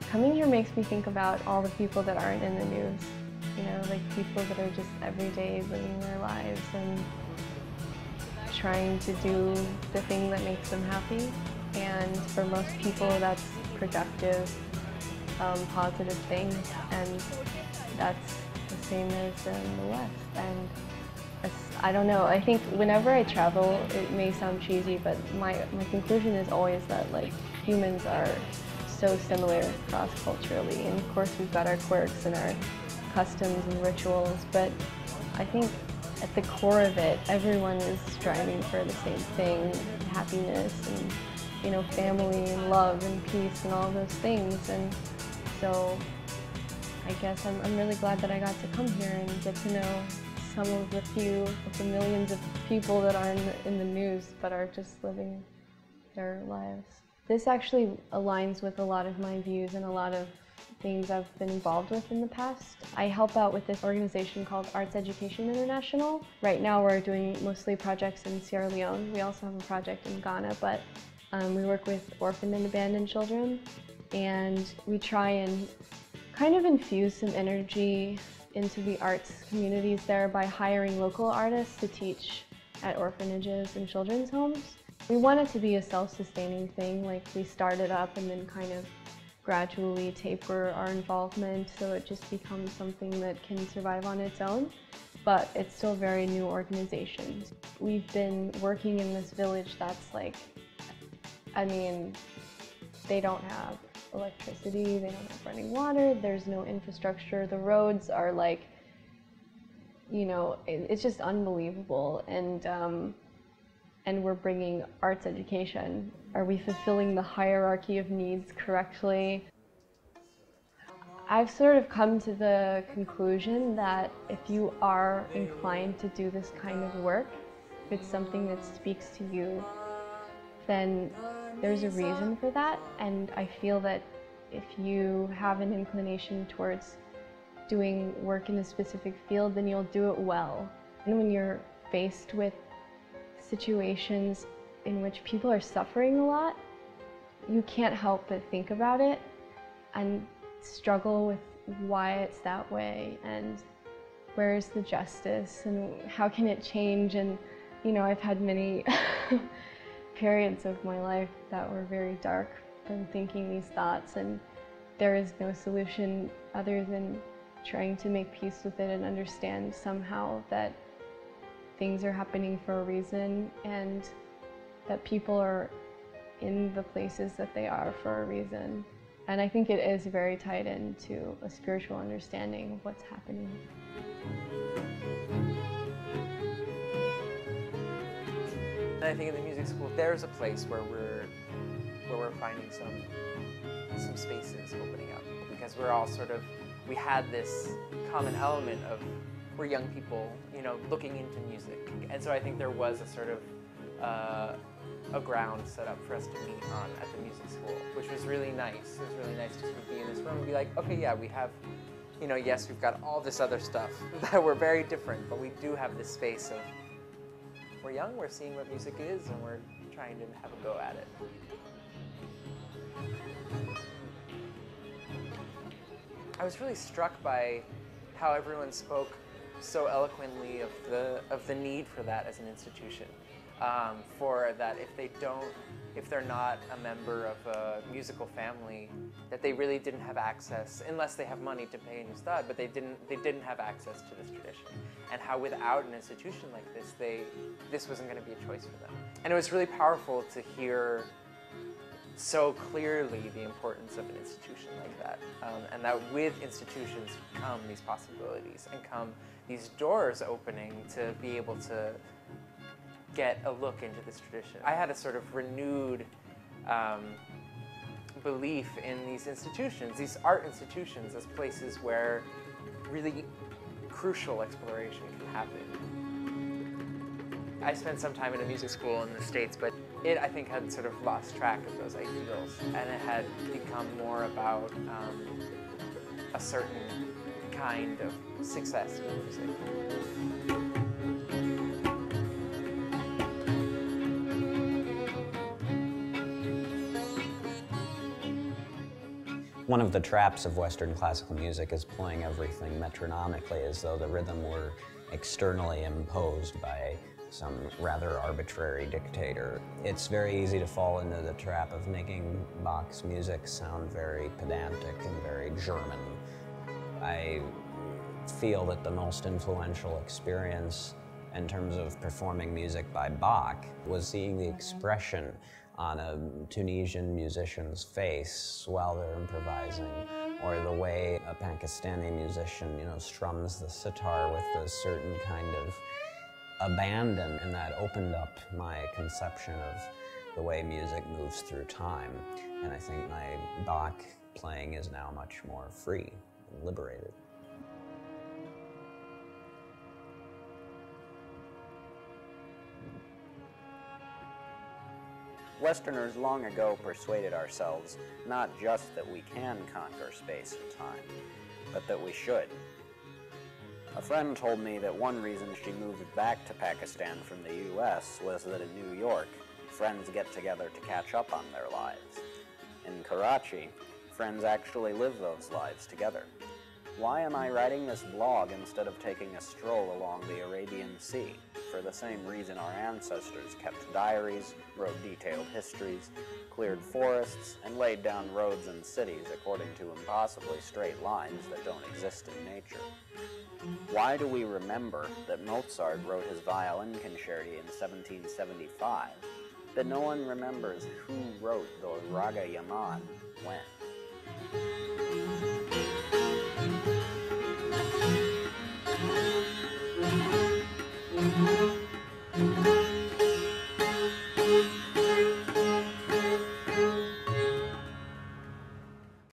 Coming here makes me think about all the people that aren't in the news, you know, like people that are just every day living their lives and trying to do the thing that makes them happy. And for most people, that's productive, positive things, and that's the same as in the West. And I don't know, I think whenever I travel, it may sound cheesy, but my conclusion is always that like humans are so similar cross-culturally. And of course we've got our quirks and our customs and rituals, but I think at the core of it, everyone is striving for the same thing, happiness and, you know, family and love and peace and all those things. And so I guess I'm really glad that I got to come here and get to know some of the few of the millions of people that are in the news but are just living their lives. This actually aligns with a lot of my views and a lot of things I've been involved with in the past. I help out with this organization called Arts Education International. Right now we're doing mostly projects in Sierra Leone. We also have a project in Ghana, but we work with orphaned and abandoned children, and we try and kind of infuse some energy into the arts communities there by hiring local artists to teach at orphanages and children's homes. We want it to be a self-sustaining thing, like we started up and then kind of gradually taper our involvement so it just becomes something that can survive on its own, but it's still very new organization. We've been working in this village that's like, I mean, they don't have electricity, they don't have running water, there's no infrastructure, the roads are like, you know, it's just unbelievable. And we're bringing arts education. Are we fulfilling the hierarchy of needs correctly? I've sort of come to the conclusion that if you are inclined to do this kind of work, if it's something that speaks to you, then there's a reason for that. And I feel that if you have an inclination towards doing work in a specific field, then you'll do it well. And when you're faced with situations in which people are suffering a lot, you can't help but think about it and struggle with why it's that way and where's the justice and how can it change. And you know, I've had many periods of my life that were very dark from thinking these thoughts, and there is no solution other than trying to make peace with it and understand somehow that things are happening for a reason and that people are in the places that they are for a reason. And I think it is very tied into a spiritual understanding of what's happening. And I think in the music school, there's a place where we're finding some spaces opening up, because we're all sort of, we had this common element of we're young people, you know, looking into music. And so I think there was a sort of a ground set up for us to meet on at the music school, which was really nice. It was really nice to sort of be in this room and be like, okay, yeah, we have, you know, yes, we've got all this other stuff that we're very different, but we do have this space of, we're young, we're seeing what music is, and we're trying to have a go at it. I was really struck by how everyone spoke so eloquently of the need for that as an institution, for that if they're not a member of a musical family, that they really didn't have access, unless they have money to pay an ustad, but they didn't have access to this tradition, and how without an institution like this, this wasn't going to be a choice for them. And it was really powerful to hear so clearly the importance of an institution like that, and that with institutions come these possibilities and come these doors opening to be able to get a look into this tradition. I had a sort of renewed belief in these institutions, these art institutions, as places where really crucial exploration can happen. I spent some time in a music school in the States, but it, I think, had sort of lost track of those ideals, and it had become more about a certain kind of success in music. One of the traps of Western classical music is playing everything metronomically as though the rhythm were externally imposed by some rather arbitrary dictator. It's very easy to fall into the trap of making Bach's music sound very pedantic and very German. I feel that the most influential experience in terms of performing music by Bach was seeing the expression on a Tunisian musician's face while they're improvising, or the way a Pakistani musician, strums the sitar with a certain kind of abandon, and that opened up my conception of the way music moves through time. And I think my Bach playing is now much more free and liberated. Westerners long ago persuaded ourselves not just that we can conquer space and time, but that we should. A friend told me that one reason she moved back to Pakistan from the US was that in New York, friends get together to catch up on their lives. In Karachi, friends actually live those lives together. Why am I writing this blog instead of taking a stroll along the Arabian Sea? For the same reason our ancestors kept diaries, wrote detailed histories, cleared forests, and laid down roads and cities according to impossibly straight lines that don't exist in nature. Why do we remember that Mozart wrote his violin concerti in 1775, but no one remembers who wrote the Raga Yaman when?